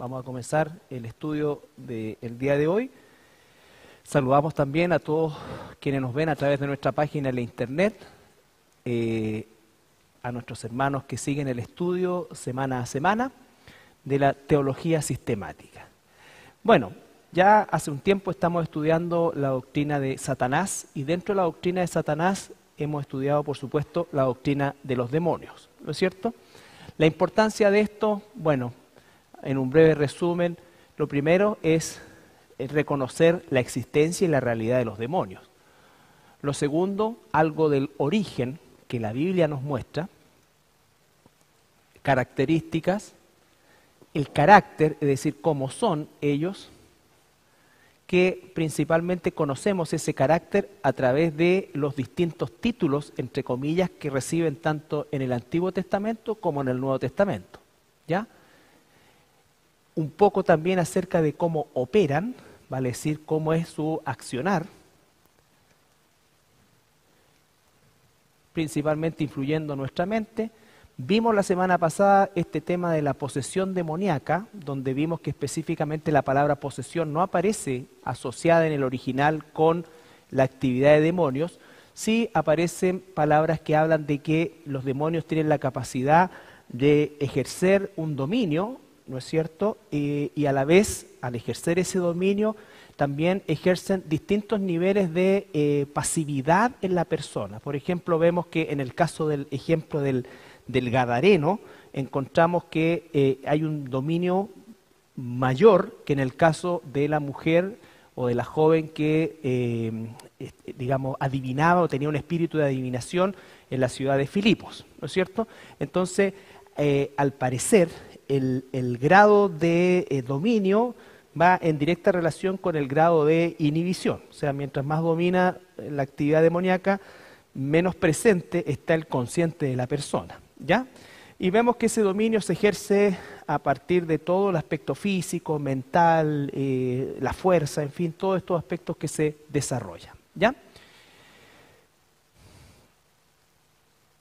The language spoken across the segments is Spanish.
Vamos a comenzar el estudio del día de hoy. Saludamos también a todos quienes nos ven a través de nuestra página en la internet, a nuestros hermanos que siguen el estudio semana a semana de la teología sistemática. Bueno, ya hace un tiempo estamos estudiando la doctrina de Satanás y dentro de la doctrina de Satanás hemos estudiado, por supuesto, la doctrina de los demonios, ¿no es cierto? La importancia de esto, bueno, en un breve resumen, lo primero es reconocer la existencia y la realidad de los demonios. Lo segundo, algo del origen que la Biblia nos muestra, características, el carácter, es decir, cómo son ellos, que principalmente conocemos ese carácter a través de los distintos títulos, entre comillas, que reciben tanto en el Antiguo Testamento como en el Nuevo Testamento, ¿ya? Un poco también acerca de cómo operan, vale decir, cómo es su accionar, principalmente influyendo en nuestra mente. Vimos la semana pasada este tema de la posesión demoníaca, donde vimos que específicamente la palabra posesión no aparece asociada en el original con la actividad de demonios, sí aparecen palabras que hablan de que los demonios tienen la capacidad de ejercer un dominio, ¿no es cierto? Y a la vez, al ejercer ese dominio, también ejercen distintos niveles de pasividad en la persona. Por ejemplo, vemos que en el caso del ejemplo del Gadareno, encontramos que hay un dominio mayor que en el caso de la mujer o de la joven que, digamos, adivinaba o tenía un espíritu de adivinación en la ciudad de Filipos, ¿no es cierto? Entonces, al parecer, el grado de dominio va en directa relación con el grado de inhibición. O sea, mientras más domina la actividad demoníaca, menos presente está el consciente de la persona, ¿ya? Y vemos que ese dominio se ejerce a partir de todo el aspecto físico, mental, la fuerza, en fin, todos estos aspectos que se desarrollan, ¿ya?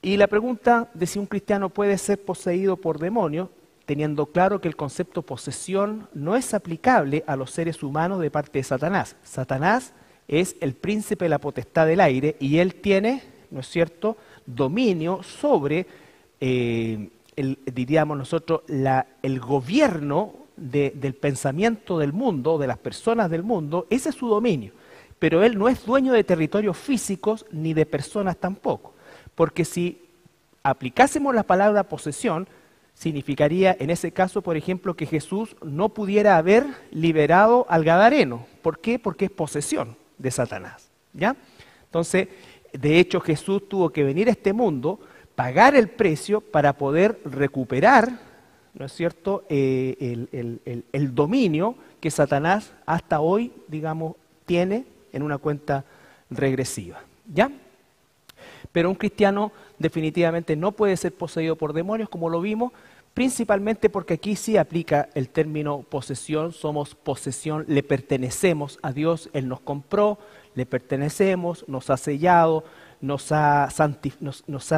Y la pregunta de si un cristiano puede ser poseído por demonios, teniendo claro que el concepto posesión no es aplicable a los seres humanos de parte de Satanás. Satanás es el príncipe de la potestad del aire y él tiene, ¿no es cierto?, dominio sobre, diríamos nosotros, el gobierno del pensamiento del mundo, de las personas del mundo. Ese es su dominio. Pero él no es dueño de territorios físicos ni de personas tampoco. Porque si aplicásemos la palabra posesión, significaría en ese caso, por ejemplo, que Jesús no pudiera haber liberado al Gadareno. ¿Por qué? Porque es posesión de Satanás, ¿ya? Entonces, de hecho, Jesús tuvo que venir a este mundo, pagar el precio para poder recuperar, ¿no es cierto?, el dominio que Satanás hasta hoy, digamos, tiene en una cuenta regresiva, ¿ya? Pero un cristiano definitivamente no puede ser poseído por demonios, como lo vimos, principalmente porque aquí sí aplica el término posesión, somos posesión, le pertenecemos a Dios, Él nos compró, le pertenecemos, nos ha sellado, nos ha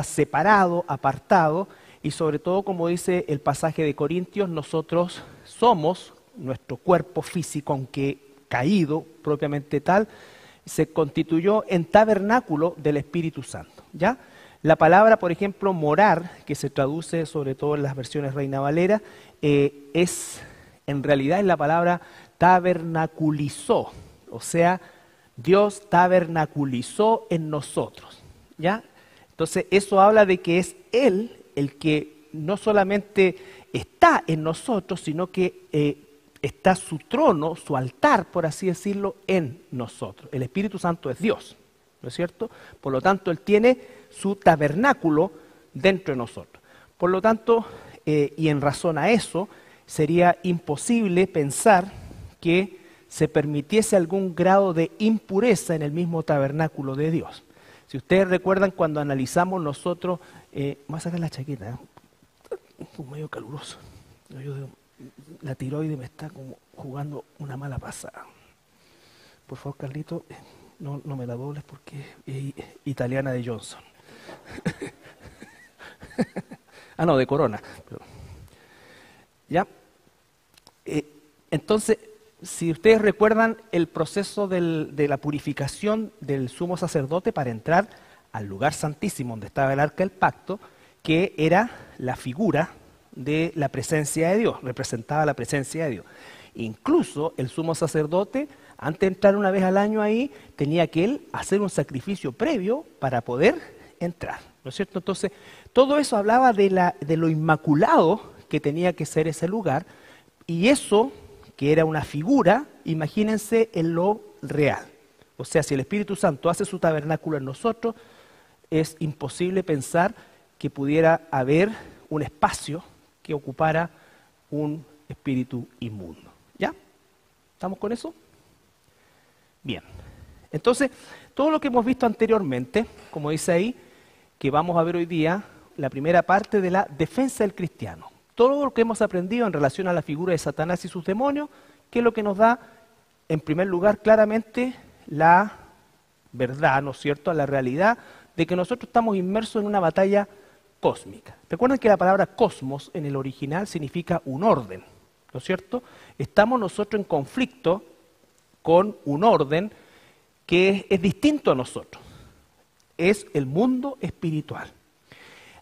separado, apartado, y sobre todo, como dice el pasaje de Corintios, nosotros somos, nuestro cuerpo físico, aunque caído propiamente tal, se constituyó en tabernáculo del Espíritu Santo, ¿ya? La palabra, por ejemplo, morar, que se traduce sobre todo en las versiones Reina Valera, en realidad es la palabra tabernaculizó, o sea, Dios tabernaculizó en nosotros, ¿ya? Entonces, eso habla de que es Él el que no solamente está en nosotros, sino que está su trono, su altar, por así decirlo, en nosotros. El Espíritu Santo es Dios, ¿no es cierto? Por lo tanto, Él tiene su tabernáculo dentro de nosotros. Por lo tanto, y en razón a eso, sería imposible pensar que se permitiese algún grado de impureza en el mismo tabernáculo de Dios. Si ustedes recuerdan cuando analizamos nosotros, voy a sacar la chaqueta, un medio caluroso, la tiroide me está como jugando una mala pasada. Por favor, Carlito, no me la dobles porque es italiana de Johnson. Ah, no, de Corona. Pero, ¿ya? Entonces, si ustedes recuerdan el proceso de la purificación del sumo sacerdote para entrar al lugar santísimo donde estaba el arca del pacto, que era la figura de la presencia de Dios, representaba la presencia de Dios. Incluso el sumo sacerdote, antes de entrar una vez al año ahí, tenía que él hacer un sacrificio previo para poder entrar, ¿no es cierto? Entonces, todo eso hablaba de lo inmaculado que tenía que ser ese lugar, y eso, que era una figura, imagínense en lo real. O sea, si el Espíritu Santo hace su tabernáculo en nosotros, es imposible pensar que pudiera haber un espacio que ocupara un espíritu inmundo. ¿Ya? ¿Estamos con eso? Bien. Entonces, todo lo que hemos visto anteriormente, como dice ahí, que vamos a ver hoy día, la primera parte de la defensa del cristiano. Todo lo que hemos aprendido en relación a la figura de Satanás y sus demonios, que es lo que nos da, en primer lugar, claramente la verdad, ¿no es cierto?, la realidad de que nosotros estamos inmersos en una batalla cósmica. Recuerden que la palabra cosmos en el original significa un orden, ¿no es cierto? Estamos nosotros en conflicto con un orden que es distinto a nosotros. Es el mundo espiritual.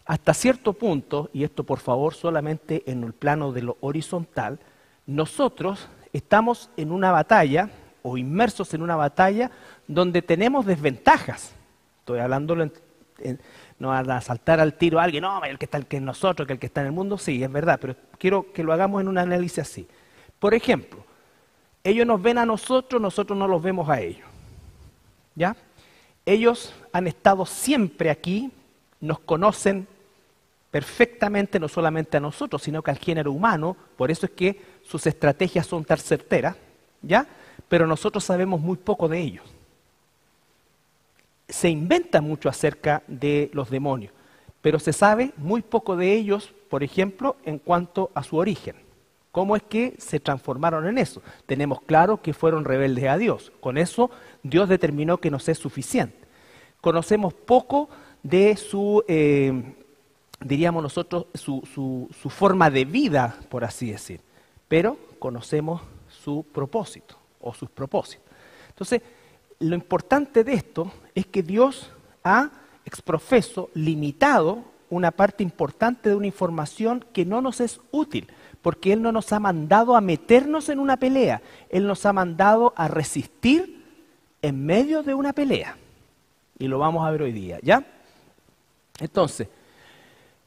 Hasta cierto punto, y esto por favor solamente en el plano de lo horizontal, nosotros estamos en una batalla o inmersos en una batalla donde tenemos desventajas. Estoy hablándolo no van a saltar al tiro a alguien, no, el que está el que es nosotros, que el que está en el mundo, sí, es verdad, pero quiero que lo hagamos en un análisis así. Por ejemplo, ellos nos ven a nosotros, nosotros no los vemos a ellos. ¿Ya? Ellos han estado siempre aquí, nos conocen perfectamente, no solamente a nosotros, sino que al género humano, por eso es que sus estrategias son tan certeras, ¿ya? Pero nosotros sabemos muy poco de ellos. Se inventa mucho acerca de los demonios, pero se sabe muy poco de ellos, por ejemplo, en cuanto a su origen. ¿Cómo es que se transformaron en eso? Tenemos claro que fueron rebeldes a Dios. Con eso Dios determinó que nos es suficiente. Conocemos poco de su, diríamos nosotros, su forma de vida, por así decir. Pero conocemos su propósito o sus propósitos. Entonces, lo importante de esto es que Dios ha exprofeso limitado una parte importante de una información que no nos es útil, porque Él no nos ha mandado a meternos en una pelea, Él nos ha mandado a resistir en medio de una pelea. Y lo vamos a ver hoy día, ¿ya? Entonces,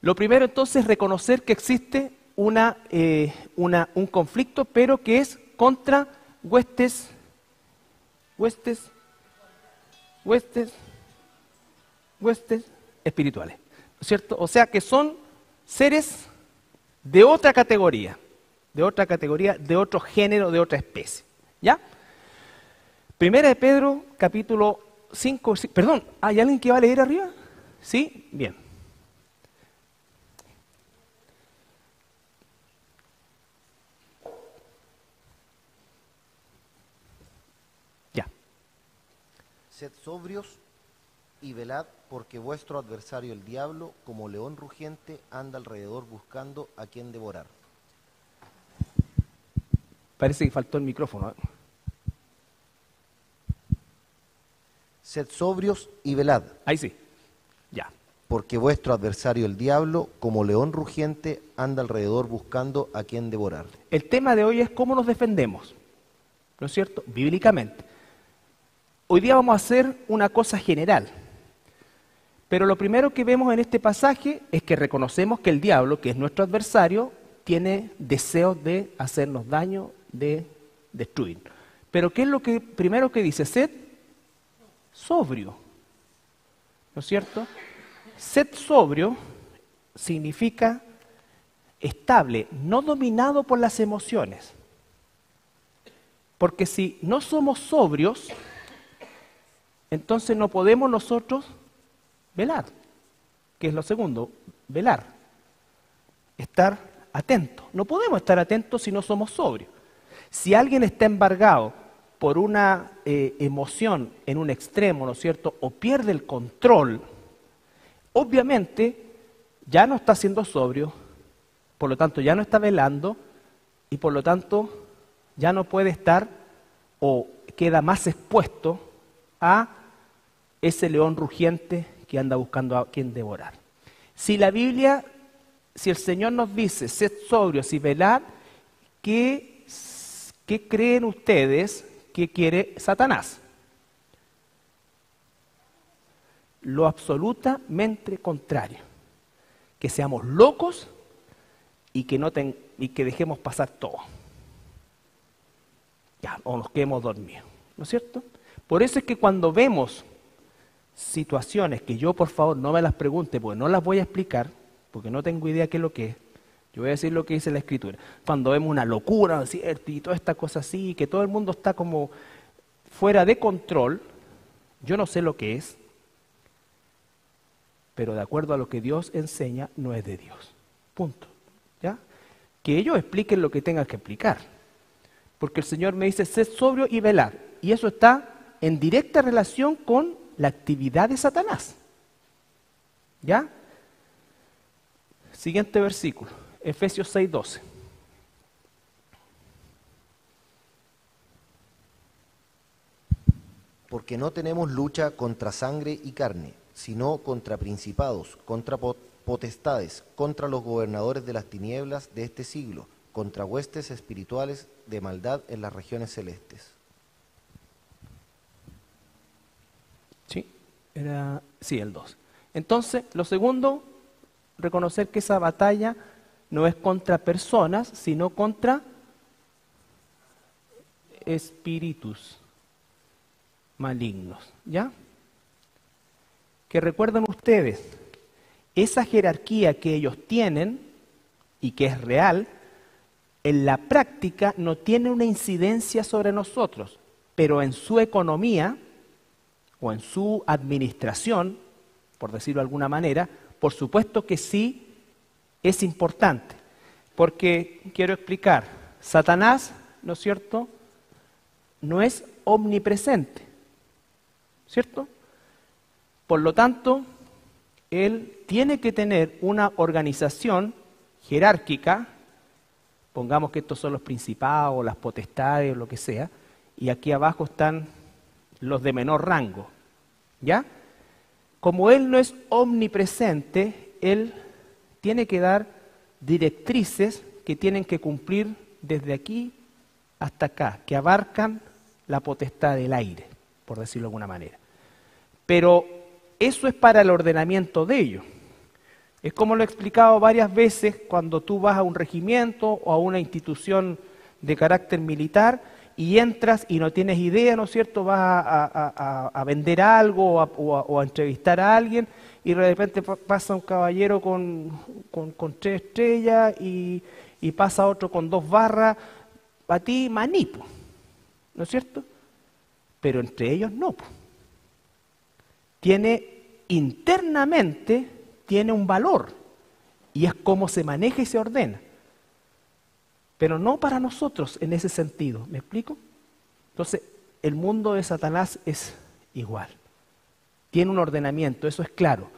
lo primero entonces es reconocer que existe un conflicto, pero que es contra huestes espirituales, ¿no es cierto? O sea que son seres de otra categoría, de otro género, de otra especie, ¿ya? Primera de Pedro, capítulo 5, perdón, ¿hay alguien que va a leer arriba? ¿Sí? Bien. Ya. Sed sobrios y velad, porque vuestro adversario el diablo, como león rugiente, anda alrededor buscando a quien devorar. Parece que faltó el micrófono, ¿eh? Sed sobrios y velad. Ahí sí, ya. Porque vuestro adversario el diablo, como león rugiente, anda alrededor buscando a quien devorar. El tema de hoy es cómo nos defendemos, ¿no es cierto? Bíblicamente. Hoy día vamos a hacer una cosa general, pero lo primero que vemos en este pasaje es que reconocemos que el diablo, que es nuestro adversario, tiene deseos de hacernos daño, de destruir. Pero ¿qué es lo que primero que dice? Sed sobrio, ¿no es cierto? Sed sobrio significa estable, no dominado por las emociones. Porque si no somos sobrios, entonces no podemos nosotros velar, que es lo segundo, velar, estar atentos. No podemos estar atentos si no somos sobrios. Si alguien está embargado por una emoción en un extremo, ¿no es cierto?, o pierde el control, obviamente ya no está siendo sobrio, por lo tanto ya no está velando y por lo tanto ya no puede estar o queda más expuesto a ese león rugiente que anda buscando a quien devorar. Si la Biblia, si el Señor nos dice, sed sobrios y velad, ¿qué creen ustedes que quiere Satanás? Lo absolutamente contrario. Que seamos locos y que dejemos pasar todo. Ya, o nos quedemos dormidos, ¿no es cierto? Por eso es que cuando vemos situaciones que yo, por favor, no me las pregunte, porque no las voy a explicar, porque no tengo idea qué es lo que es. Yo voy a decir lo que dice la Escritura. Cuando vemos una locura, ¿no es cierto? Y toda esta cosa así, que todo el mundo está como fuera de control, yo no sé lo que es, pero de acuerdo a lo que Dios enseña, no es de Dios. Punto. ¿Ya? Que ellos expliquen lo que tengan que explicar. Porque el Señor me dice, sed sobrio y velad. Y eso está en directa relación con la actividad de Satanás. ¿Ya? Siguiente versículo, Efesios 6:12. Porque no tenemos lucha contra sangre y carne, sino contra principados, contra potestades, contra los gobernadores de las tinieblas de este siglo, contra huestes espirituales de maldad en las regiones celestes. Sí, el 2. Entonces, lo segundo, reconocer que esa batalla no es contra personas, sino contra espíritus malignos, ¿ya? Que recuerden ustedes, esa jerarquía que ellos tienen y que es real, en la práctica no tiene una incidencia sobre nosotros, pero en su economía o en su administración, por decirlo de alguna manera, por supuesto que sí es importante. Porque, quiero explicar, Satanás, ¿no es cierto?, no es omnipresente, ¿cierto? Por lo tanto, él tiene que tener una organización jerárquica, pongamos que estos son los principados, las potestades, o lo que sea, y aquí abajo están los de menor rango, ¿ya? Como él no es omnipresente, él tiene que dar directrices que tienen que cumplir desde aquí hasta acá, que abarcan la potestad del aire, por decirlo de alguna manera. Pero eso es para el ordenamiento de ellos. Es como lo he explicado varias veces cuando tú vas a un regimiento o a una institución de carácter militar y entras y no tienes idea, ¿no es cierto? Vas a vender algo o a entrevistar a alguien y de repente pasa un caballero con 3 estrellas y pasa otro con 2 barras, a ti manipo, ¿no es cierto? Pero entre ellos no. Internamente tiene un valor y es cómo se maneja y se ordena. Pero no para nosotros en ese sentido, ¿me explico? Entonces, el mundo de Satanás es igual. Tiene un ordenamiento, eso es claro.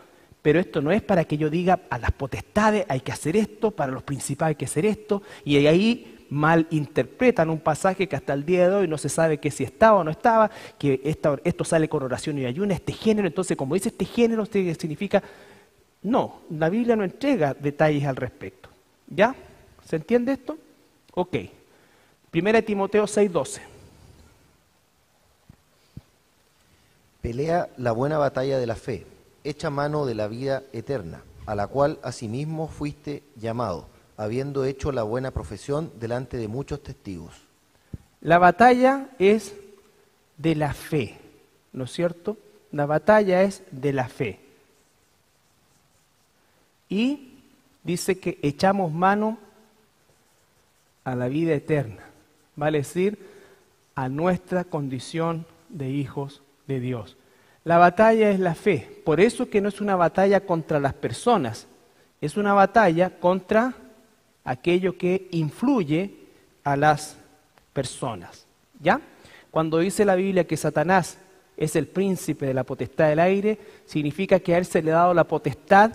Pero esto no es para que yo diga a las potestades hay que hacer esto, para los principados hay que hacer esto, y ahí malinterpretan un pasaje que hasta el día de hoy no se sabe que si estaba o no estaba, que esto sale con oración y ayuno, este género, entonces como dice este género, significa... No, la Biblia no entrega detalles al respecto. ¿Ya? ¿Se entiende esto? Ok. 1 Timoteo 6:12. Pelea la buena batalla de la fe, echa mano de la vida eterna, a la cual asimismo fuiste llamado, habiendo hecho la buena profesión delante de muchos testigos. La batalla es de la fe, ¿no es cierto? La batalla es de la fe. Y dice que echamos mano a la vida eterna, vale decir, a nuestra condición de hijos de Dios. La batalla es la fe, por eso que no es una batalla contra las personas, es una batalla contra aquello que influye a las personas. ¿Ya? Cuando dice la Biblia que Satanás es el príncipe de la potestad del aire, significa que a él se le ha dado la potestad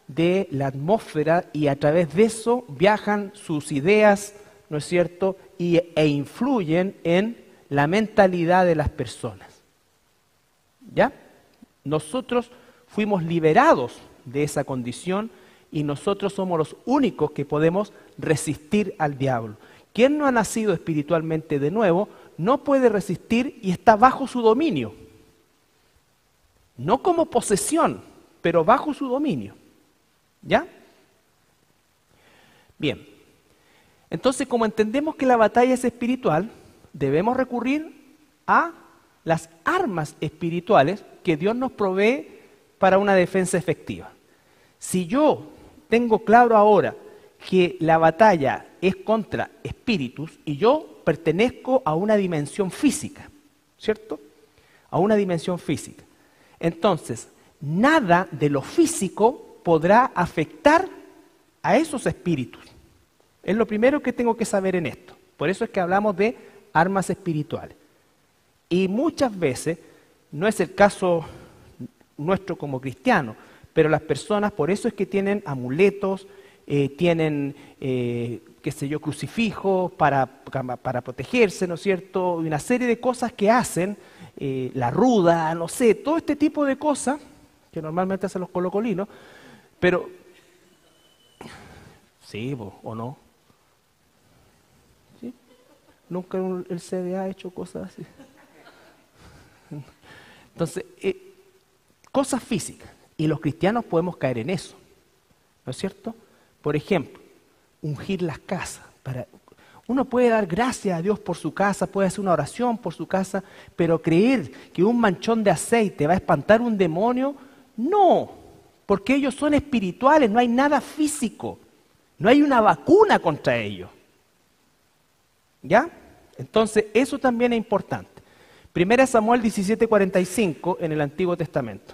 de la atmósfera y a través de eso viajan sus ideas ¿no es cierto?, e influyen en la mentalidad de las personas. ¿Ya? Nosotros fuimos liberados de esa condición y nosotros somos los únicos que podemos resistir al diablo. Quien no ha nacido espiritualmente de nuevo no puede resistir y está bajo su dominio. No como posesión, pero bajo su dominio. ¿Ya? Bien. Entonces, como entendemos que la batalla es espiritual, debemos recurrir a las armas espirituales que Dios nos provee para una defensa efectiva. Si yo tengo claro ahora que la batalla es contra espíritus y yo pertenezco a una dimensión física, ¿cierto? A una dimensión física. Entonces, nada de lo físico podrá afectar a esos espíritus. Es lo primero que tengo que saber en esto. Por eso es que hablamos de armas espirituales. Y muchas veces, no es el caso nuestro como cristianos, pero las personas por eso es que tienen amuletos, tienen, qué sé yo, crucifijos para protegerse, ¿no es cierto? Y una serie de cosas que hacen, la ruda, no sé, todo este tipo de cosas, que normalmente hacen los colocolinos, pero, sí, o no. ¿Sí? Nunca el CDA ha hecho cosas así. Entonces, cosas físicas, y los cristianos podemos caer en eso, ¿no es cierto? Por ejemplo, ungir las casas. Uno puede dar gracias a Dios por su casa, puede hacer una oración por su casa, pero creer que un manchón de aceite va a espantar un demonio, no, porque ellos son espirituales, no hay nada físico, no hay una vacuna contra ellos. ¿Ya? Entonces, eso también es importante. 1 Samuel 17:45 en el Antiguo Testamento.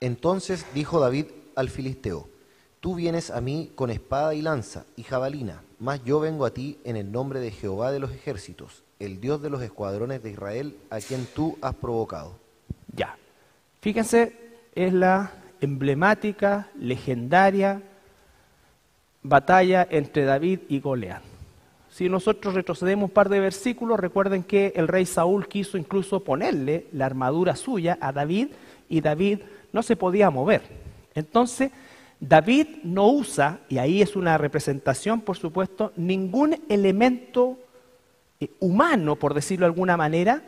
Entonces dijo David al filisteo: Tú vienes a mí con espada y lanza y jabalina, mas yo vengo a ti en el nombre de Jehová de los ejércitos, el Dios de los escuadrones de Israel, a quien tú has provocado. Ya. Fíjense, es la emblemática, legendaria batalla entre David y Goliat. Si nosotros retrocedemos un par de versículos, recuerden que el rey Saúl quiso incluso ponerle la armadura suya a David y David no se podía mover. Entonces, David no usa, y ahí es una representación, por supuesto, ningún elemento humano, por decirlo de alguna manera,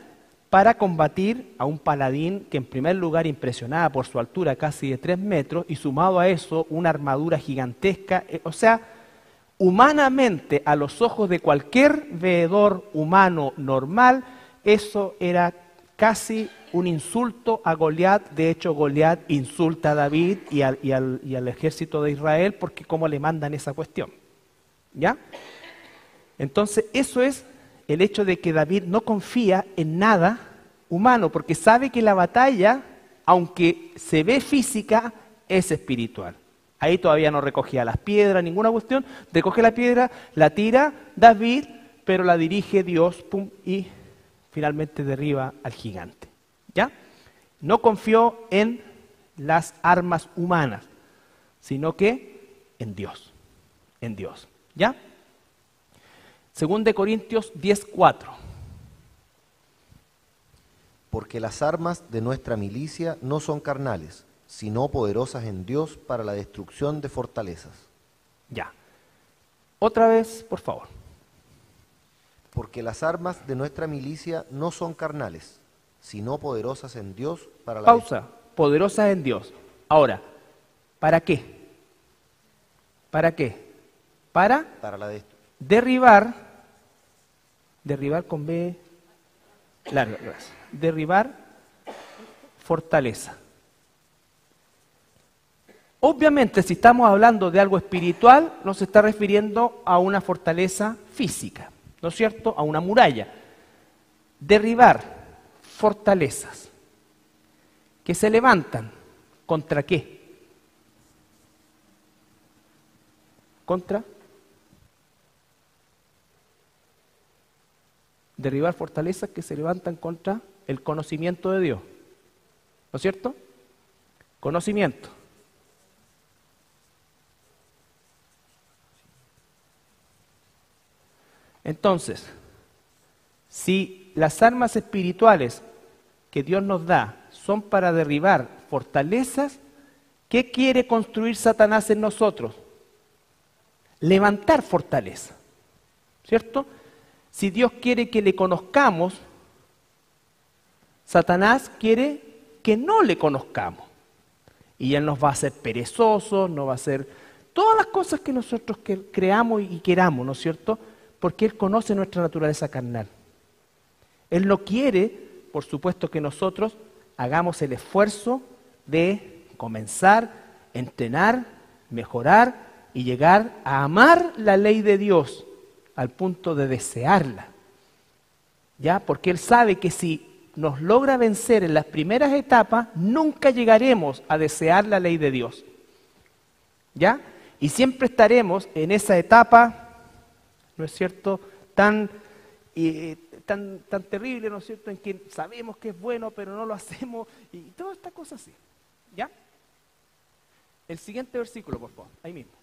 para combatir a un paladín que en primer lugar impresionaba por su altura casi de 3 metros y sumado a eso una armadura gigantesca, o sea, humanamente a los ojos de cualquier veedor humano normal, eso era casi un insulto a Goliat. De hecho, Goliat insulta a David y al ejército de Israel porque cómo le mandan esa cuestión. ¿Ya? Entonces, eso es el hecho de que David no confía en nada humano, porque sabe que la batalla, aunque se ve física, es espiritual. Ahí todavía no recogía las piedras, ninguna cuestión. Recoge la piedra, la tira David, pero la dirige Dios, pum, y finalmente derriba al gigante. ¿Ya? No confió en las armas humanas, sino que en Dios. En Dios. ¿Ya? 2 Corintios 10:4. Porque las armas de nuestra milicia no son carnales, sino poderosas en Dios para la destrucción de fortalezas. Ya. Otra vez, por favor. Porque las armas de nuestra milicia no son carnales, sino poderosas en Dios para la Pausa. Poderosas en Dios. Ahora, ¿para qué? ¿Para qué? Para la derribar con B, larga, gracias. Derribar fortaleza. Obviamente, si estamos hablando de algo espiritual, nos está refiriendo a una fortaleza física, ¿no es cierto? A una muralla. Derribar fortalezas que se levantan, ¿contra qué? ¿Contra? Derribar fortalezas que se levantan contra el conocimiento de Dios, ¿no es cierto? Conocimiento. Entonces, si las armas espirituales que Dios nos da son para derribar fortalezas, ¿qué quiere construir Satanás en nosotros? Levantar fortaleza, ¿cierto? Si Dios quiere que le conozcamos, Satanás quiere que no le conozcamos. Y Él nos va a hacer perezosos, nos va a hacer todas las cosas que nosotros creamos y queramos, ¿no es cierto? Porque Él conoce nuestra naturaleza carnal. Él no quiere, por supuesto, que nosotros hagamos el esfuerzo de comenzar, entrenar, mejorar y llegar a amar la ley de Dios al punto de desearla. ¿Ya? Porque Él sabe que si nos logra vencer en las primeras etapas, nunca llegaremos a desear la ley de Dios. ¿Ya? Y siempre estaremos en esa etapa, ¿no es cierto?, tan terrible, ¿no es cierto?, en que sabemos que es bueno, pero no lo hacemos, y toda esta cosa así. ¿Ya? El siguiente versículo, por favor, ahí mismo.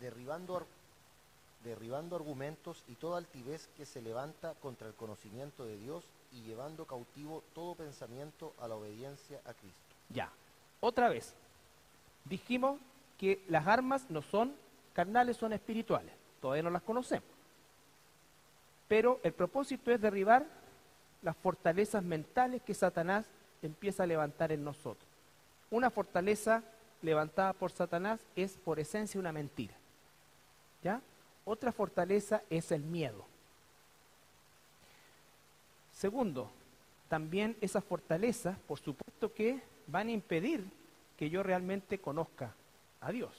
derribando argumentos y toda altivez que se levanta contra el conocimiento de Dios y llevando cautivo todo pensamiento a la obediencia a Cristo. Ya, otra vez, dijimos que las armas no son carnales, son espirituales, todavía no las conocemos. Pero el propósito es derribar las fortalezas mentales que Satanás empieza a levantar en nosotros. Una fortaleza levantada por Satanás es por esencia una mentira. ¿Ya? Otra fortaleza es el miedo. Segundo, también esas fortalezas, por supuesto que van a impedir que yo realmente conozca a Dios.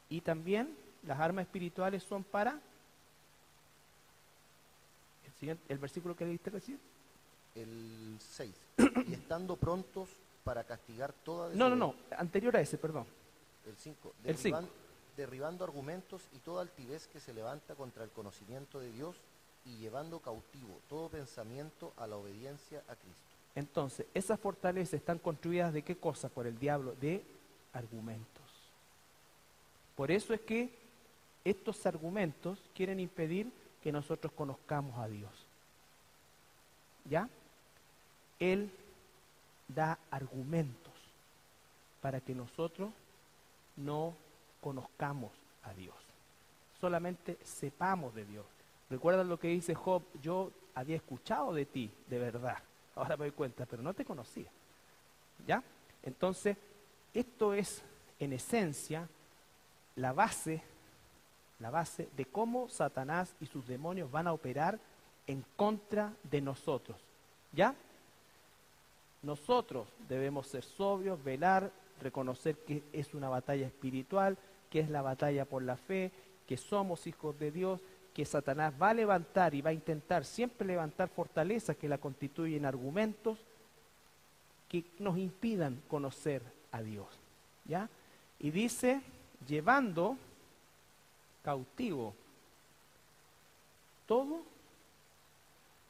Y también las armas espirituales son para el versículo que leíste recién. El 6. Y estando prontos para castigar toda No, anterior a ese, perdón. El 5. El 5. Derribando argumentos y toda altivez que se levanta contra el conocimiento de Dios y llevando cautivo todo pensamiento a la obediencia a Cristo. Entonces, esas fortalezas están construidas ¿de qué cosa? Por el diablo, de argumentos. Por eso es que estos argumentos quieren impedir que nosotros conozcamos a Dios. ¿Ya? Él da argumentos para que nosotros no conozcamos a Dios. Solamente sepamos de Dios. ¿Recuerdan lo que dice Job? Yo había escuchado de ti, de verdad. Ahora me doy cuenta, pero no te conocía. ¿Ya? Entonces, esto es, en esencia, la base de cómo Satanás y sus demonios van a operar en contra de nosotros. ¿Ya? Nosotros debemos ser sobrios, velar, reconocer que es una batalla espiritual, que es la batalla por la fe, que somos hijos de Dios, que Satanás va a levantar y va a intentar siempre levantar fortalezas que la constituyen argumentos que nos impidan conocer a Dios. ¿Ya? Y dice, llevando cautivo todo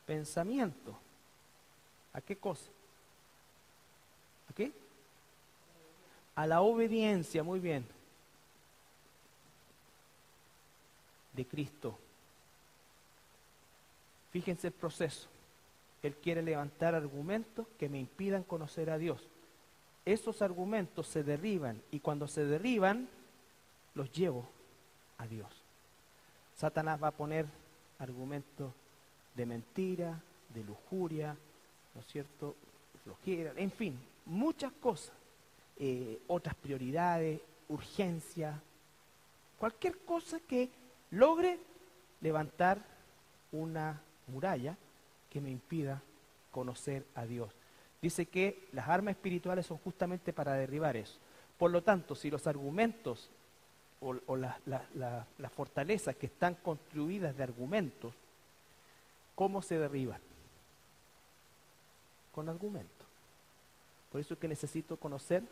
pensamiento. ¿A qué cosa? ¿A qué? A la obediencia, muy bien, de Cristo. Fíjense el proceso. Él quiere levantar argumentos que me impidan conocer a Dios. Esos argumentos se derriban y cuando se derriban, los llevo a Dios. Satanás va a poner argumentos de mentira, de lujuria, ¿no es cierto?, flojera, en fin, muchas cosas, otras prioridades, urgencia, cualquier cosa que logre levantar una muralla que me impida conocer a Dios. Dice que las armas espirituales son justamente para derribar eso. Por lo tanto, si los argumentos o las fortalezas que están construidas de argumentos, ¿cómo se derriban? Con argumentos. Por eso es que necesito conocer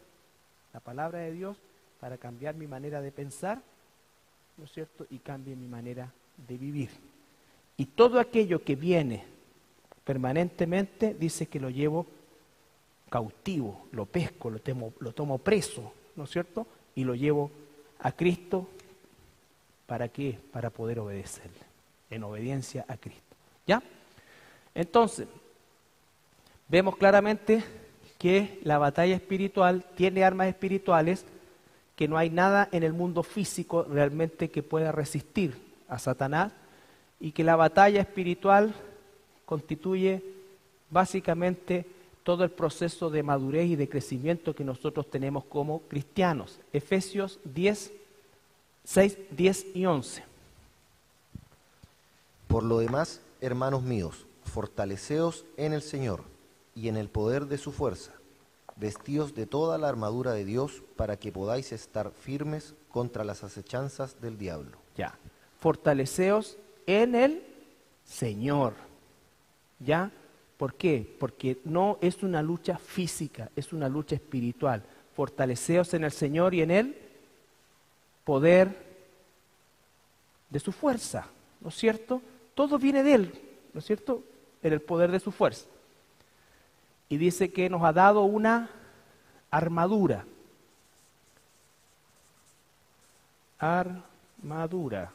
la palabra de Dios para cambiar mi manera de pensar, ¿no es cierto? Y cambie mi manera de vivir. Y todo aquello que viene permanentemente, dice que lo llevo cautivo, lo pesco, lo tomo preso, ¿no es cierto? Y lo llevo a Cristo ¿Para qué? Para poder obedecerle, en obediencia a Cristo. ¿Ya? Entonces, vemos claramente que la batalla espiritual tiene armas espirituales, que no hay nada en el mundo físico realmente que pueda resistir a Satanás, y que la batalla espiritual constituye básicamente todo el proceso de madurez y de crecimiento que nosotros tenemos como cristianos. Efesios 10, 6, 10 y 11. Por lo demás, hermanos míos, fortaleceos en el Señor y en el poder de su fuerza, vestíos de toda la armadura de Dios para que podáis estar firmes contra las acechanzas del diablo. Ya, fortaleceos en el Señor. ¿Ya? ¿Por qué? Porque no es una lucha física, es una lucha espiritual. Fortaleceos en el Señor y en el poder de su fuerza, ¿no es cierto? Todo viene de Él, ¿no es cierto? En el poder de su fuerza. Y dice que nos ha dado una armadura. Armadura.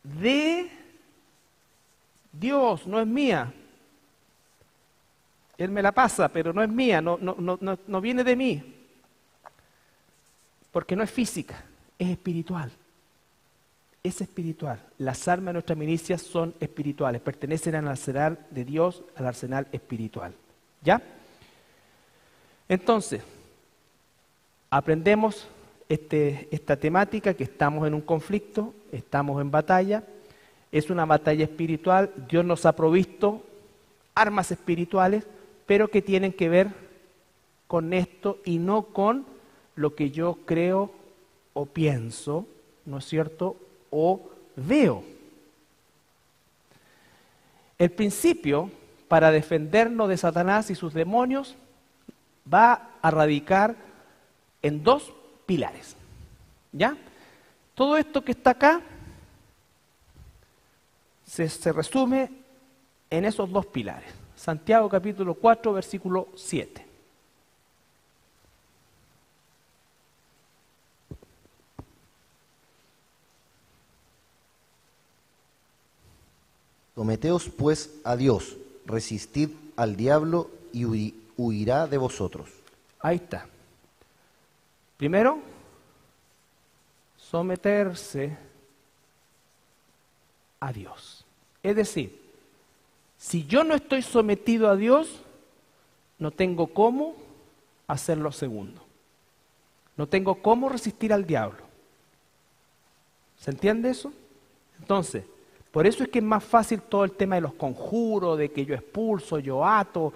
De Dios, no es mía. Él me la pasa, pero no es mía, no viene de mí. Porque no es física, es espiritual. Es espiritual. Las armas de nuestras milicias son espirituales, pertenecen al arsenal de Dios, al arsenal espiritual. ¿Ya? Entonces, aprendemos esta temática, que estamos en un conflicto, estamos en batalla, es una batalla espiritual, Dios nos ha provisto armas espirituales, pero que tienen que ver con esto y no con lo que yo creo o pienso, ¿no es cierto?, o veo. El principio para defendernos de Satanás y sus demonios va a radicar en dos pilares. ¿Ya? Todo esto que está acá se resume en esos dos pilares. Santiago capítulo 4, versículo 7. Someteos pues a Dios, resistid al diablo y huirá de vosotros. Ahí está. Primero, someterse a Dios. Es decir, si yo no estoy sometido a Dios, no tengo cómo hacer lo segundo. No tengo cómo resistir al diablo. ¿Se entiende eso? Entonces, por eso es que es más fácil todo el tema de los conjuros, de que yo expulso, yo ato,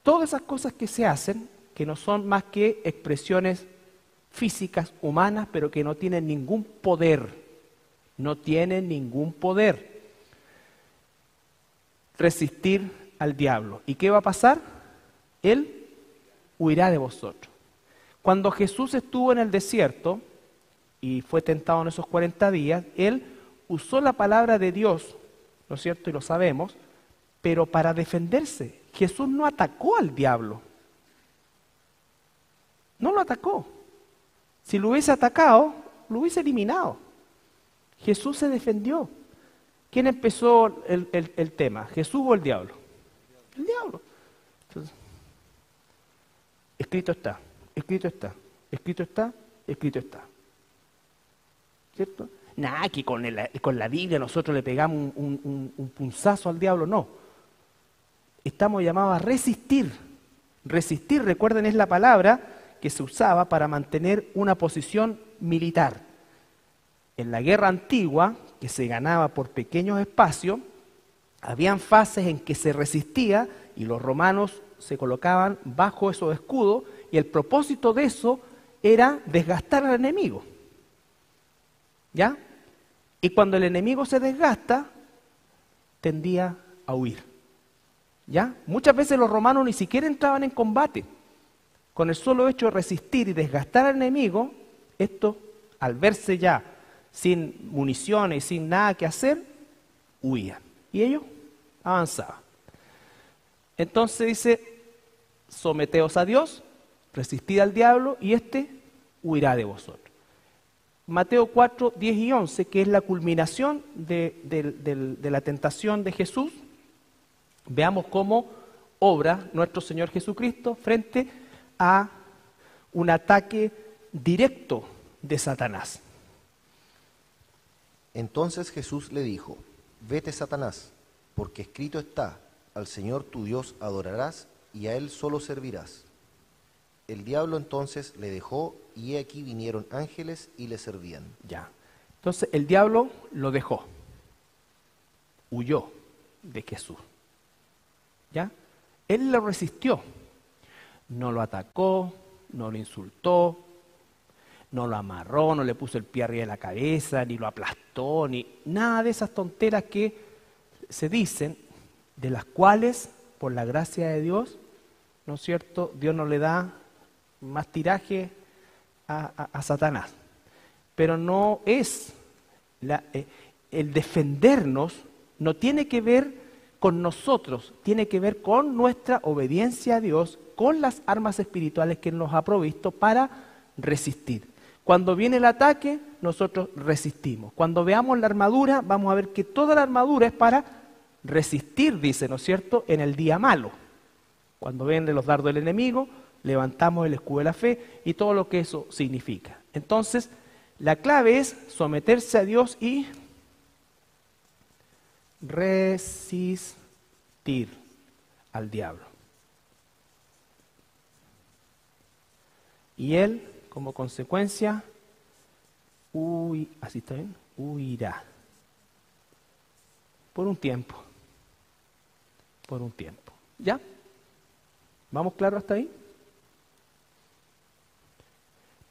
todas esas cosas que se hacen, que no son más que expresiones físicas, humanas, pero que no tienen ningún poder. No tienen ningún poder. Resistir al diablo. ¿Y qué va a pasar? Él huirá de vosotros. Cuando Jesús estuvo en el desierto y fue tentado en esos 40 días, Él usó la palabra de Dios, ¿no es cierto? Y lo sabemos, pero para defenderse. Jesús no atacó al diablo. No lo atacó. Si lo hubiese atacado, lo hubiese eliminado. Jesús se defendió. ¿Quién empezó el tema? ¿Jesús o el diablo? El diablo. Entonces, escrito está, escrito está, escrito está, escrito está. ¿Cierto? Nada, que con la Biblia nosotros le pegamos un punzazo al diablo, no. Estamos llamados a resistir. Resistir, recuerden, es la palabra que se usaba para mantener una posición militar. En la guerra antigua, que se ganaba por pequeños espacios, habían fases en que se resistía y los romanos se colocaban bajo esos escudos, y el propósito de eso era desgastar al enemigo. ¿Ya? Y cuando el enemigo se desgasta, tendía a huir. ¿Ya? Muchas veces los romanos ni siquiera entraban en combate. Con el solo hecho de resistir y desgastar al enemigo, esto, al verse ya sin municiones y sin nada que hacer, huían. Y ellos avanzaban. Entonces dice, someteos a Dios, resistid al diablo y éste huirá de vosotros. Mateo 4, 10 y 11, que es la culminación de la tentación de Jesús, veamos cómo obra nuestro Señor Jesucristo frente a un ataque directo de Satanás. Entonces Jesús le dijo: Vete, Satanás, porque escrito está: al Señor tu Dios adorarás y a Él solo servirás. El diablo entonces le dejó, y he aquí vinieron ángeles y le servían. Ya. Entonces el diablo lo dejó, huyó de Jesús. ¿Ya? Él lo resistió, no lo atacó, no lo insultó, no lo amarró, no le puso el pie arriba de la cabeza, ni lo aplastó, ni nada de esas tonteras que se dicen, de las cuales, por la gracia de Dios, ¿no es cierto?, Dios no le da más tiraje a Satanás. Pero no es, el defendernos no tiene que ver con nosotros, tiene que ver con nuestra obediencia a Dios, con las armas espirituales que Él nos ha provisto para resistir. Cuando viene el ataque, nosotros resistimos. Cuando veamos la armadura, vamos a ver que toda la armadura es para resistir, dice, ¿no es cierto?, en el día malo. Cuando vienen los dardos del enemigo, levantamos el escudo de la fe y todo lo que eso significa. Entonces, la clave es someterse a Dios y resistir al diablo. Y él, como consecuencia, así está bien, huirá. Por un tiempo. Por un tiempo. ¿Ya? ¿Vamos claro hasta ahí?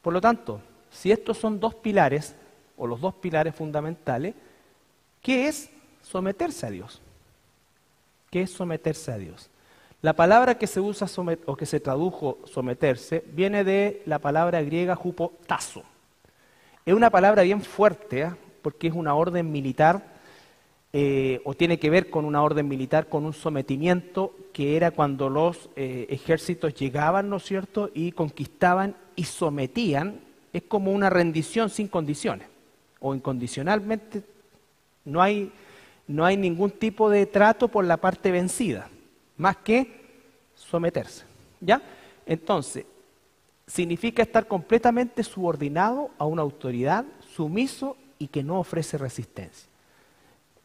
Por lo tanto, si estos son dos pilares, o los dos pilares fundamentales, ¿qué es someterse a Dios? ¿Qué es someterse a Dios? La palabra que se usa o que se tradujo someterse viene de la palabra griega hupotazo. Es una palabra bien fuerte, porque es una orden militar, o tiene que ver con una orden militar, con un sometimiento que era cuando los ejércitos llegaban, ¿no es cierto?, y conquistaban y sometían. Es como una rendición sin condiciones, o incondicionalmente. No hay ningún tipo de trato por la parte vencida, más que someterse, ¿ya? Entonces, significa estar completamente subordinado a una autoridad, sumiso y que no ofrece resistencia.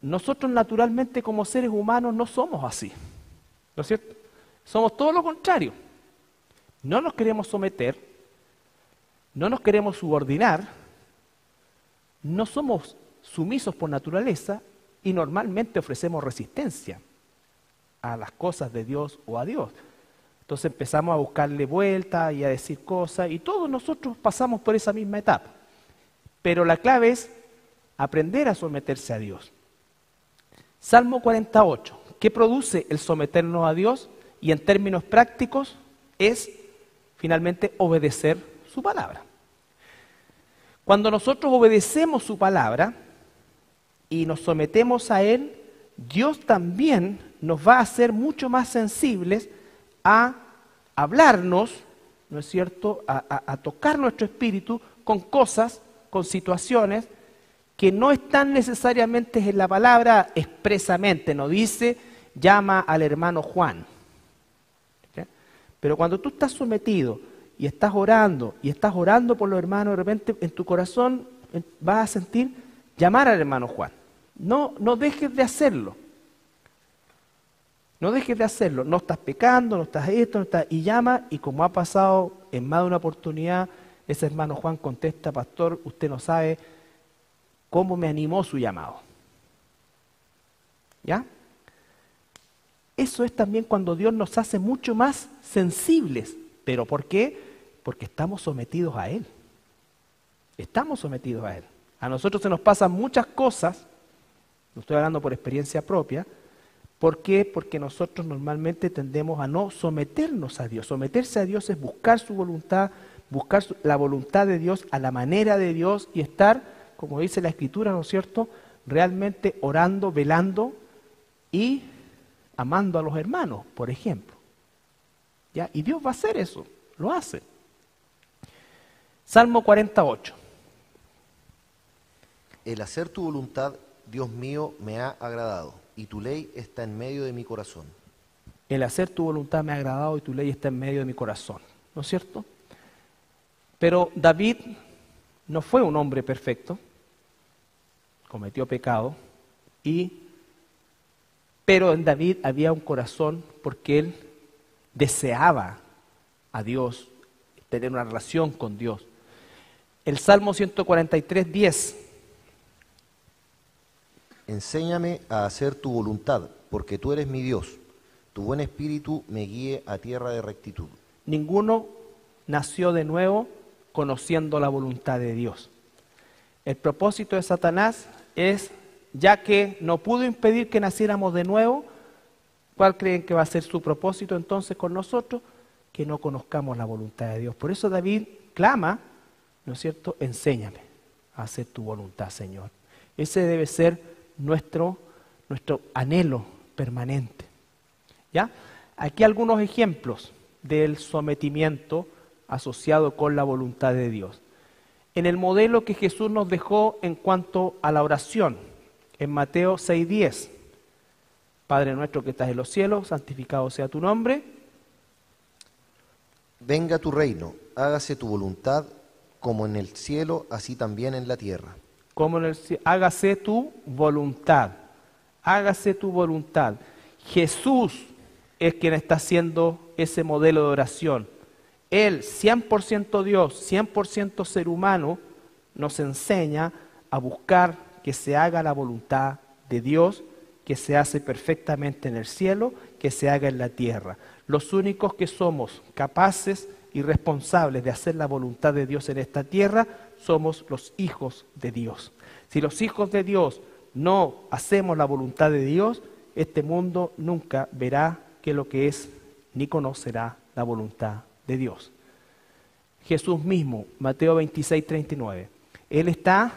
Nosotros naturalmente como seres humanos no somos así, ¿no es cierto? Somos todo lo contrario. No nos queremos someter, no nos queremos subordinar, no somos sumisos por naturaleza y normalmente ofrecemos resistencia a las cosas de Dios o a Dios. Entonces empezamos a buscarle vuelta y a decir cosas, y todos nosotros pasamos por esa misma etapa. Pero la clave es aprender a someterse a Dios. Salmo 48, ¿qué produce el someternos a Dios? Y en términos prácticos es finalmente obedecer su palabra. Cuando nosotros obedecemos su palabra y nos sometemos a Él, Dios también nos va a hacer mucho más sensibles a hablarnos, ¿no es cierto?, a tocar nuestro espíritu con cosas, con situaciones que no están necesariamente en la palabra expresamente. No dice, llama al hermano Juan. ¿Okay? Pero cuando tú estás sometido y estás orando por los hermanos, de repente en tu corazón vas a sentir llamar al hermano Juan. No dejes de hacerlo. No dejes de hacerlo. No estás pecando, no estás esto, no estás, y llama, y como ha pasado en más de una oportunidad, ese hermano Juan contesta: pastor, usted no sabe cómo me animó su llamado. ¿Ya? Eso es también cuando Dios nos hace mucho más sensibles. ¿Pero por qué? Porque estamos sometidos a Él. Estamos sometidos a Él. A nosotros se nos pasan muchas cosas, no estoy hablando por experiencia propia. ¿Por qué? Porque nosotros normalmente tendemos a no someternos a Dios. Someterse a Dios es buscar su voluntad, buscar la voluntad de Dios a la manera de Dios y estar, como dice la Escritura, ¿no es cierto?, realmente orando, velando y amando a los hermanos, por ejemplo. ¿Ya? Y Dios va a hacer eso, lo hace. Salmo 48. El hacer tu voluntad, Dios mío, me ha agradado, y tu ley está en medio de mi corazón. El hacer tu voluntad me ha agradado y tu ley está en medio de mi corazón, ¿no es cierto? Pero David no fue un hombre perfecto, cometió pecado, pero en David había un corazón porque él deseaba a Dios, tener una relación con Dios. El Salmo 143, 10. Enséñame a hacer tu voluntad, porque tú eres mi Dios. Tu buen espíritu me guíe a tierra de rectitud. Ninguno nació de nuevo conociendo la voluntad de Dios. El propósito de Satanás es, ya que no pudo impedir que naciéramos de nuevo, ¿cuál creen que va a ser su propósito entonces con nosotros? Que no conozcamos la voluntad de Dios. Por eso David clama, ¿no es cierto? Enséñame a hacer tu voluntad, Señor. Ese debe ser nuestro anhelo permanente. ¿Ya? Aquí algunos ejemplos del sometimiento asociado con la voluntad de Dios. En el modelo que Jesús nos dejó en cuanto a la oración, en Mateo 6:10, Padre nuestro que estás en los cielos, santificado sea tu nombre. Venga tu reino, hágase tu voluntad, como en el cielo, así también en la tierra. Hágase tu voluntad, hágase tu voluntad. Jesús es quien está haciendo ese modelo de oración. Él, 100% Dios, 100% ser humano, nos enseña a buscar que se haga la voluntad de Dios, que se hace perfectamente en el cielo, que se haga en la tierra. Los únicos que somos capaces y responsables de hacer la voluntad de Dios en esta tierra somos los hijos de Dios. Si los hijos de Dios no hacemos la voluntad de Dios, este mundo nunca verá qué es lo que es, ni conocerá la voluntad de Dios. Jesús mismo, Mateo 26:39, Él está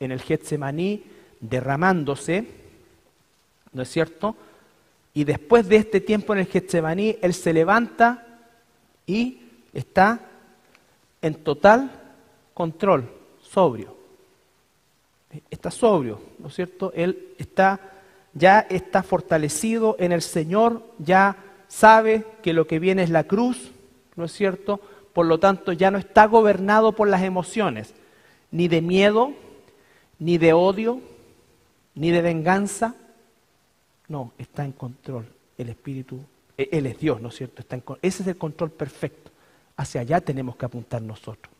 en el Getsemaní derramándose, ¿no es cierto? Y después de este tiempo en el Getsemaní, Él se levanta y está en total control, sobrio. Está sobrio, ¿no es cierto? Él ya está fortalecido en el Señor, ya sabe que lo que viene es la cruz, ¿no es cierto? Por lo tanto, ya no está gobernado por las emociones, ni de miedo, ni de odio, ni de venganza. No, está en control. El Espíritu, Él es Dios, ¿no es cierto? Ese es el control perfecto. Hacia allá tenemos que apuntar nosotros.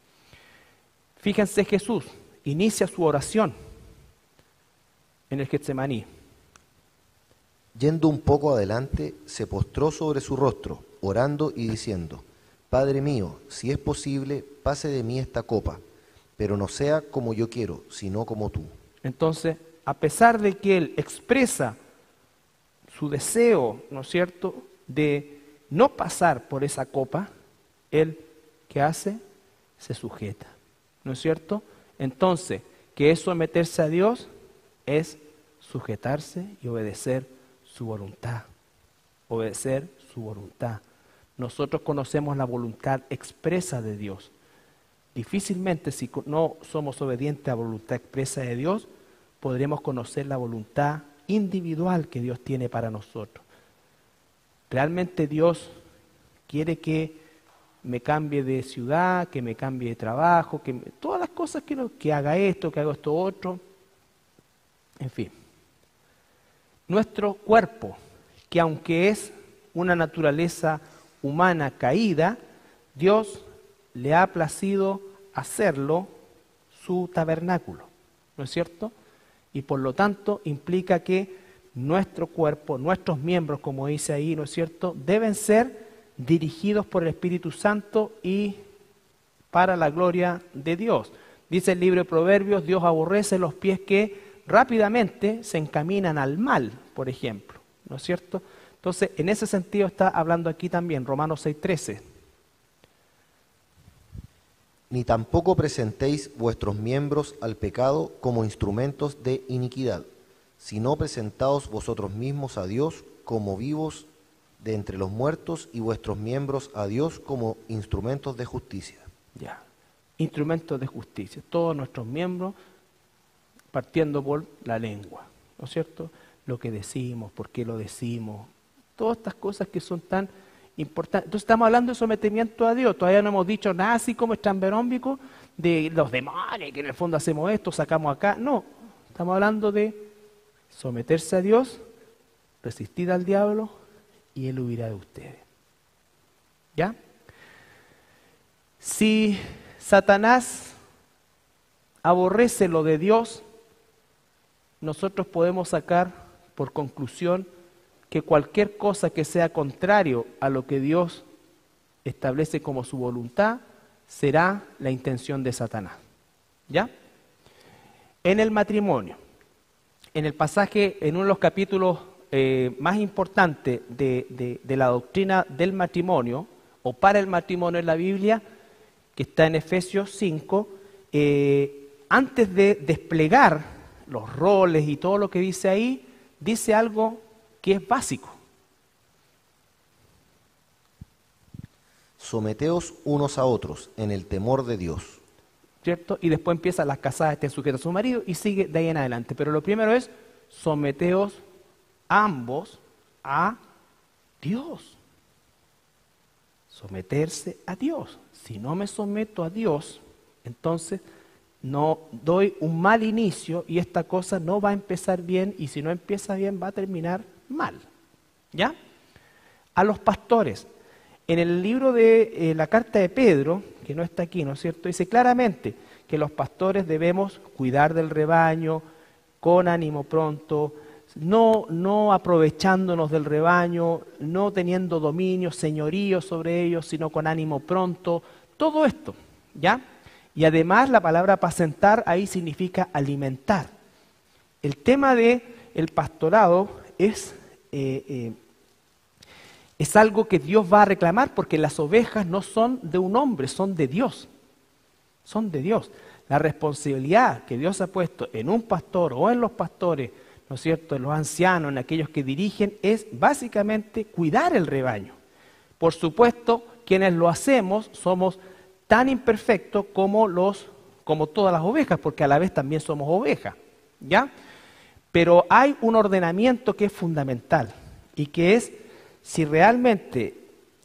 Fíjense, Jesús inicia su oración en el Getsemaní. Yendo un poco adelante, se postró sobre su rostro, orando y diciendo: Padre mío, si es posible, pase de mí esta copa, pero no sea como yo quiero, sino como tú. Entonces, a pesar de que Él expresa su deseo, ¿no es cierto?, de no pasar por esa copa, Él, ¿qué hace? Se sujeta, ¿no es cierto? Entonces, ¿qué es someterse a Dios? Es sujetarse y obedecer su voluntad. Obedecer su voluntad. Nosotros conocemos la voluntad expresa de Dios. Difícilmente, si no somos obedientes a la voluntad expresa de Dios, podremos conocer la voluntad individual que Dios tiene para nosotros. Realmente Dios quiere que me cambie de ciudad, que me cambie de trabajo, todas las cosas que haga esto, que haga esto otro. En fin. Nuestro cuerpo, que aunque es una naturaleza humana caída, Dios le ha placido hacerlo su tabernáculo, ¿no es cierto? Y por lo tanto implica que nuestro cuerpo, nuestros miembros, como dice ahí, ¿no es cierto?, deben ser dirigidos por el Espíritu Santo y para la gloria de Dios. Dice el libro de Proverbios: Dios aborrece los pies que rápidamente se encaminan al mal, por ejemplo, ¿no es cierto? Entonces, en ese sentido está hablando aquí también Romanos 6:13. Ni tampoco presentéis vuestros miembros al pecado como instrumentos de iniquidad, sino presentaos vosotros mismos a Dios como vivos de entre los muertos y vuestros miembros a Dios como instrumentos de justicia. Ya, instrumentos de justicia. Todos nuestros miembros partiendo por la lengua, ¿no es cierto? Lo que decimos, por qué lo decimos, todas estas cosas que son tan importantes. Entonces estamos hablando de sometimiento a Dios, todavía no hemos dicho nada así como estramberómbico de los demonios, que en el fondo hacemos esto, sacamos acá, no, estamos hablando de someterse a Dios, resistir al diablo y Él huirá de ustedes. ¿Ya? Si Satanás aborrece lo de Dios, nosotros podemos sacar por conclusión que cualquier cosa que sea contrario a lo que Dios establece como su voluntad será la intención de Satanás. ¿Ya? En el matrimonio, en el pasaje, en uno de los capítulos más importantes de la doctrina del matrimonio, o para el matrimonio en la Biblia, que está en Efesios 5, antes de desplegar los roles y todo lo que dice ahí, dice algo que es básico. Someteos unos a otros en el temor de Dios. ¿Cierto? Y después empieza: las casadas estén sujetas a su marido, y sigue de ahí en adelante. Pero lo primero es: someteos ambos a Dios. Someterse a Dios. Si no me someto a Dios, entonces no doy un mal inicio y esta cosa no va a empezar bien, y si no empieza bien va a terminar mal. ¿Ya? A los pastores. En el libro de la carta de Pedro, que no está aquí, ¿no es cierto?, dice claramente que los pastores debemos cuidar del rebaño con ánimo pronto, no aprovechándonos del rebaño, no teniendo dominio, señorío sobre ellos, sino con ánimo pronto. Todo esto, ¿ya? Y además la palabra apacentar ahí significa alimentar. El tema del pastorado es algo que Dios va a reclamar, porque las ovejas no son de un hombre, son de Dios. Son de Dios. La responsabilidad que Dios ha puesto en un pastor o en los pastores, ¿no es cierto?, en los ancianos, en aquellos que dirigen, es básicamente cuidar el rebaño. Por supuesto, quienes lo hacemos somos tan imperfectos como todas las ovejas, porque a la vez también somos ovejas, ¿ya? Pero hay un ordenamiento que es fundamental, y que es: si realmente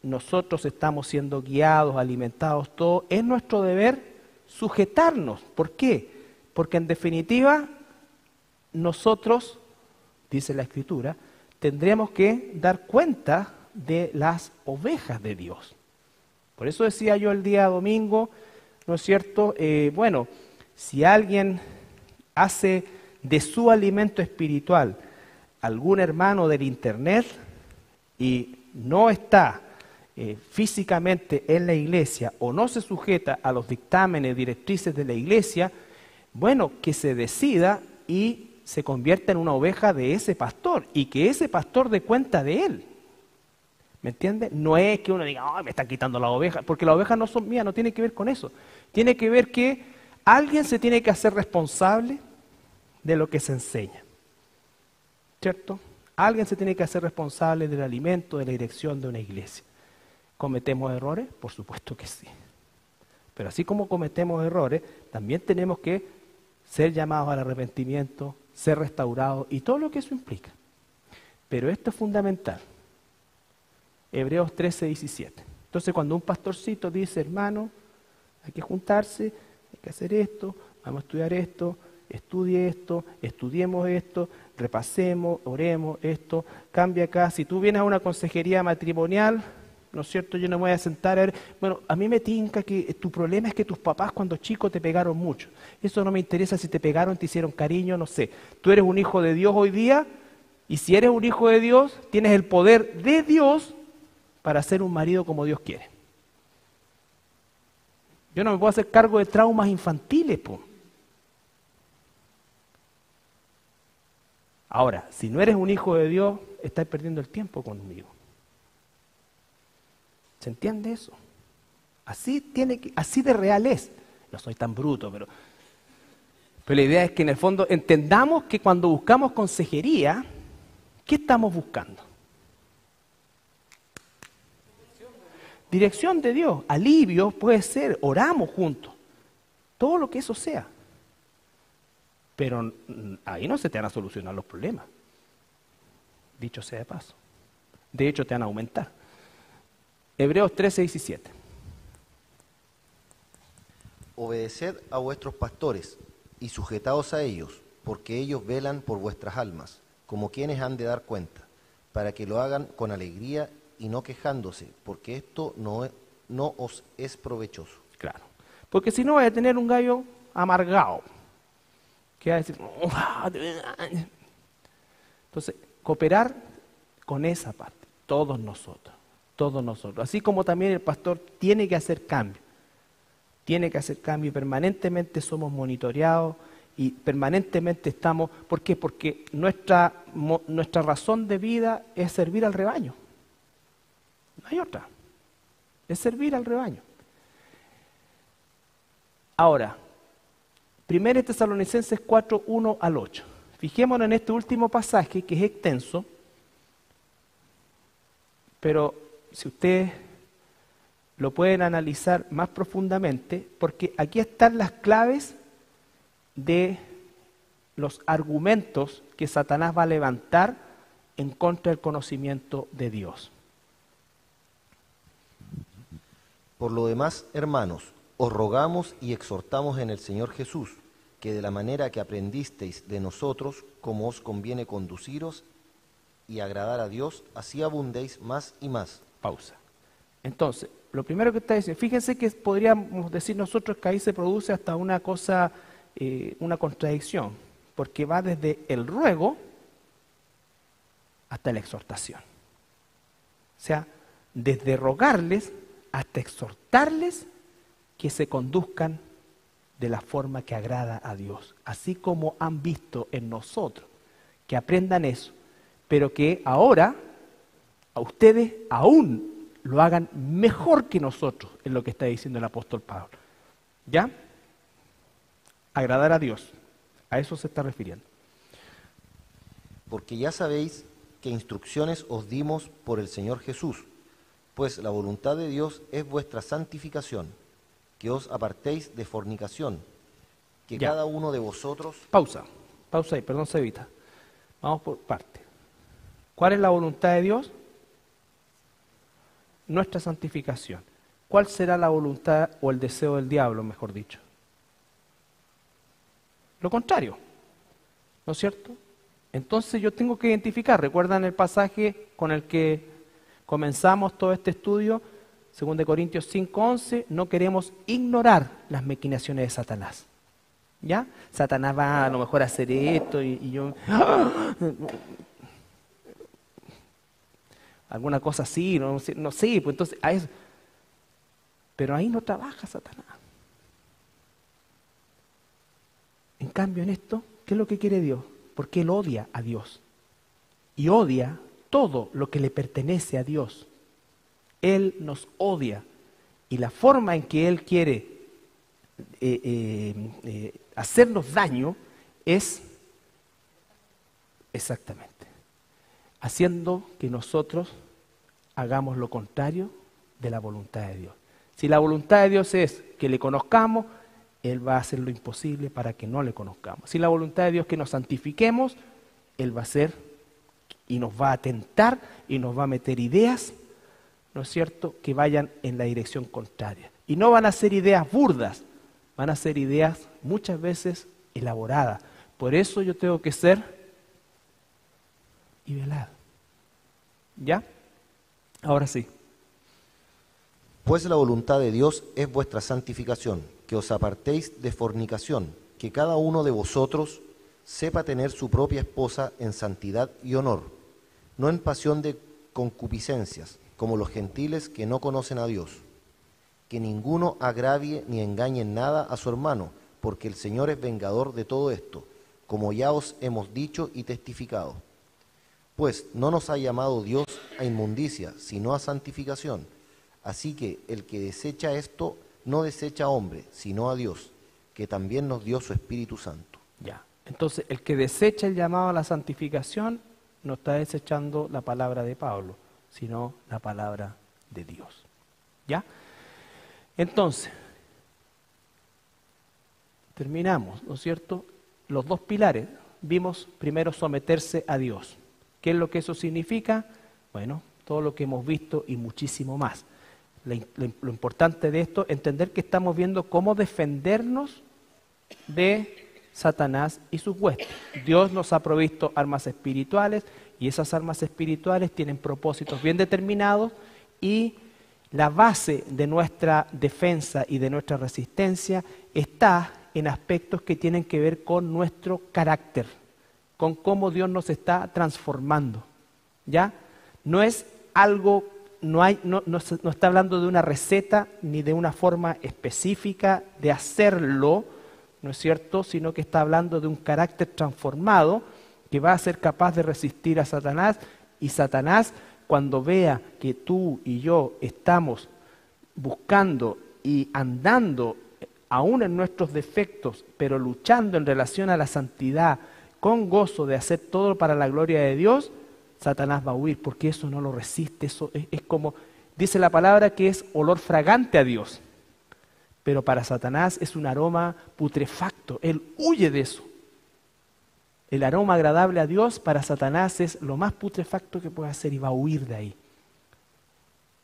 nosotros estamos siendo guiados, alimentados, todo, es nuestro deber sujetarnos. ¿Por qué? Porque en definitiva nosotros, dice la Escritura, tendremos que dar cuenta de las ovejas de Dios. Por eso decía yo el día domingo, ¿no es cierto? Bueno, si alguien hace de su alimento espiritual algún hermano del internet y no está físicamente en la iglesia, o no se sujeta a los dictámenes, directrices de la iglesia, bueno, que se decida y se convierta en una oveja de ese pastor, y que ese pastor dé cuenta de él. ¿Me entiende? No es que uno diga: "Ay, me están quitando las ovejas", porque las ovejas no son mías, no tiene que ver con eso. Tiene que ver que alguien se tiene que hacer responsable de lo que se enseña. ¿Cierto? Alguien se tiene que hacer responsable del alimento, de la dirección de una iglesia. ¿Cometemos errores? Por supuesto que sí. Pero así como cometemos errores, también tenemos que ser llamados al arrepentimiento, ser restaurados y todo lo que eso implica. Pero esto es fundamental. Hebreos 13:17. Entonces, cuando un pastorcito dice: "Hermano, hay que juntarse, hay que hacer esto, vamos a estudiar esto, estudie esto, estudiemos esto, repasemos, oremos esto, cambia acá". Si tú vienes a una consejería matrimonial, ¿no es cierto?, yo no me voy a sentar a ver: "Bueno, a mí me tinca que tu problema es que tus papás cuando chicos te pegaron mucho. Eso no me interesa si te pegaron, te hicieron cariño, no sé. Tú eres un hijo de Dios hoy día, y si eres un hijo de Dios, tienes el poder de Dios para ser un marido como Dios quiere". Yo no me puedo hacer cargo de traumas infantiles, po. Ahora, si no eres un hijo de Dios, estás perdiendo el tiempo conmigo. ¿Se entiende eso? Así de real es. No soy tan bruto, pero la idea es que en el fondo entendamos que cuando buscamos consejería, ¿qué estamos buscando? Dirección de Dios, alivio puede ser, oramos juntos, todo lo que eso sea. pero ahí no se te van a solucionar los problemas. Dicho sea de paso. De hecho, te van a aumentar. Hebreos 13:17. Obedeced a vuestros pastores y sujetaos a ellos, porque ellos velan por vuestras almas, como quienes han de dar cuenta, para que lo hagan con alegría y no quejándose, porque esto no os es provechoso. Claro. Porque si no, vaya a tener un gallo amargado, que va a decir... Entonces, cooperar con esa parte, todos nosotros. Así como también el pastor tiene que hacer cambio. Tiene que hacer cambio y permanentemente somos monitoreados y permanentemente estamos... ¿Por qué? Porque nuestra razón de vida es servir al rebaño. No hay otra. Es servir al rebaño. Ahora, 1 Tesalonicenses 4, 1 al 8. Fijémonos en este último pasaje que es extenso, pero si ustedes lo pueden analizar más profundamente, porque aquí están las claves de los argumentos que Satanás va a levantar en contra del conocimiento de Dios. Por lo demás, hermanos, os rogamos y exhortamos en el Señor Jesús, que de la manera que aprendisteis de nosotros, como os conviene conduciros y agradar a Dios, así abundéis más y más. Pausa. Entonces, lo primero que está diciendo, fíjense que podríamos decir nosotros que ahí se produce hasta una cosa, una contradicción, porque va desde el ruego hasta la exhortación. O sea, desde rogarles hasta exhortarles que se conduzcan de la forma que agrada a Dios, así como han visto en nosotros, que aprendan eso, pero que ahora a ustedes aún lo hagan mejor que nosotros, es lo que está diciendo el apóstol Pablo. ¿Ya? Agradar a Dios, a eso se está refiriendo. Porque ya sabéis que instrucciones os dimos por el Señor Jesús, pues la voluntad de Dios es vuestra santificación, que os apartéis de fornicación, que Ya. cada uno de vosotros... Pausa ahí, perdón, Cevita. Vamos por parte. ¿Cuál es la voluntad de Dios? Nuestra santificación. ¿Cuál será la voluntad o el deseo del diablo, mejor dicho? Lo contrario, ¿no es cierto? Entonces yo tengo que identificar, ¿recuerdan el pasaje con el que comenzamos todo este estudio? 2 Corintios 5:11, no queremos ignorar las maquinaciones de Satanás. ¿Ya? Satanás va a lo mejor a hacer esto y yo... alguna cosa así, no sé, pues entonces a eso. Pero ahí no trabaja Satanás. En cambio en esto, ¿qué es lo que quiere Dios? Porque Él odia a Dios. Y odia todo lo que le pertenece a Dios. Él nos odia. Y la forma en que Él quiere hacernos daño es exactamente haciendo que nosotros hagamos lo contrario de la voluntad de Dios. Si la voluntad de Dios es que le conozcamos, Él va a hacer lo imposible para que no le conozcamos. Si la voluntad de Dios es que nos santifiquemos, Él va a hacer y nos va a tentar y nos va a meter ideas, ¿no es cierto?, que vayan en la dirección contraria. Y no van a ser ideas burdas, van a ser ideas muchas veces elaboradas. Por eso yo tengo que ser y velar. ¿Ya? Ahora sí. Pues la voluntad de Dios es vuestra santificación, que os apartéis de fornicación, que cada uno de vosotros sepa tener su propia esposa en santidad y honor, no en pasión de concupiscencias, como los gentiles que no conocen a Dios. Que ninguno agravie ni engañe en nada a su hermano, porque el Señor es vengador de todo esto, como ya os hemos dicho y testificado. Pues no nos ha llamado Dios a inmundicia, sino a santificación. Así que el que desecha esto, no desecha a hombre, sino a Dios, que también nos dio su Espíritu Santo. Ya. Entonces, el que desecha el llamado a la santificación, no está desechando la palabra de Pablo, sino la palabra de Dios. ¿Ya? Entonces, terminamos, ¿no es cierto? los dos pilares. Vimos primero someterse a Dios. ¿Qué es lo que eso significa? Bueno, todo lo que hemos visto y muchísimo más. Lo importante de esto, entender que estamos viendo cómo defendernos de Satanás y sus huestes. Dios nos ha provisto armas espirituales y esas armas espirituales tienen propósitos bien determinados y la base de nuestra defensa y de nuestra resistencia está en aspectos que tienen que ver con nuestro carácter, con cómo Dios nos está transformando. ¿Ya? No es algo, no está hablando de una receta ni de una forma específica de hacerlo, ¿no es cierto? Sino que está hablando de un carácter transformado que va a ser capaz de resistir a Satanás, y Satanás, cuando vea que tú y yo estamos buscando y andando aún en nuestros defectos, pero luchando en relación a la santidad, con gozo de hacer todo para la gloria de Dios, Satanás va a huir, porque eso no lo resiste. Eso es como, dice la palabra, que es olor fragante a Dios, pero para Satanás es un aroma putrefacto. Él huye de eso. El aroma agradable a Dios para Satanás es lo más putrefacto que puede hacer y va a huir de ahí.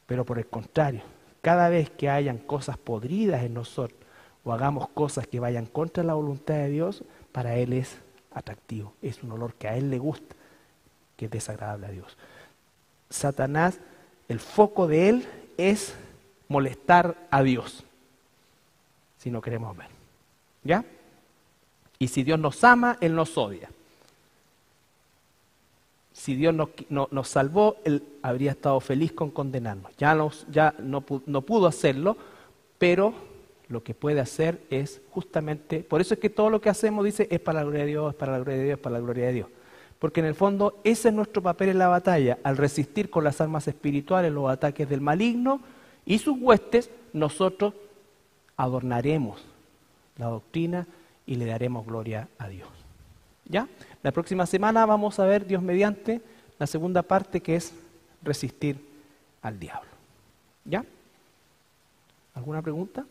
Pero por el contrario, cada vez que hayan cosas podridas en nosotros o hagamos cosas que vayan contra la voluntad de Dios, para Él es atractivo, es un olor que a Él le gusta, que es desagradable a Dios. Satanás, el foco de él es molestar a Dios, si no queremos ver. ¿Ya? Y si Dios nos ama, Él nos odia. Si Dios nos salvó, Él habría estado feliz con condenarnos. Ya no pudo hacerlo, pero lo que puede hacer es justamente, por eso es que todo lo que hacemos, dice, es para la gloria de Dios, es para la gloria de Dios, es para la gloria de Dios. Porque en el fondo ese es nuestro papel en la batalla. Al resistir con las armas espirituales los ataques del maligno y sus huestes, nosotros adornaremos la doctrina y le daremos gloria a Dios. ¿Ya? La próxima semana vamos a ver, Dios mediante, la segunda parte, que es resistir al diablo. ¿Ya? ¿Alguna pregunta?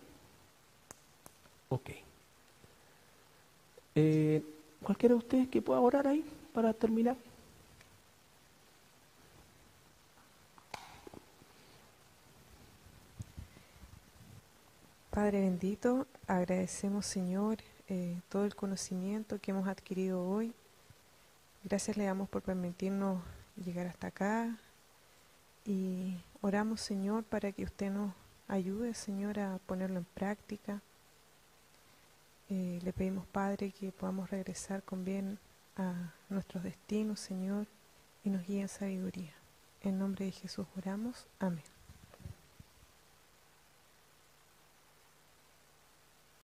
Ok. ¿Cualquiera de ustedes que pueda orar ahí para terminar? Padre bendito, agradecemos, Señor, todo el conocimiento que hemos adquirido hoy. Gracias le damos por permitirnos llegar hasta acá y oramos, Señor, para que usted nos ayude, Señor, a ponerlo en práctica. Le pedimos, Padre, que podamos regresar con bien a nuestros destinos, Señor, y nos guíe en sabiduría. En nombre de Jesús oramos. Amén.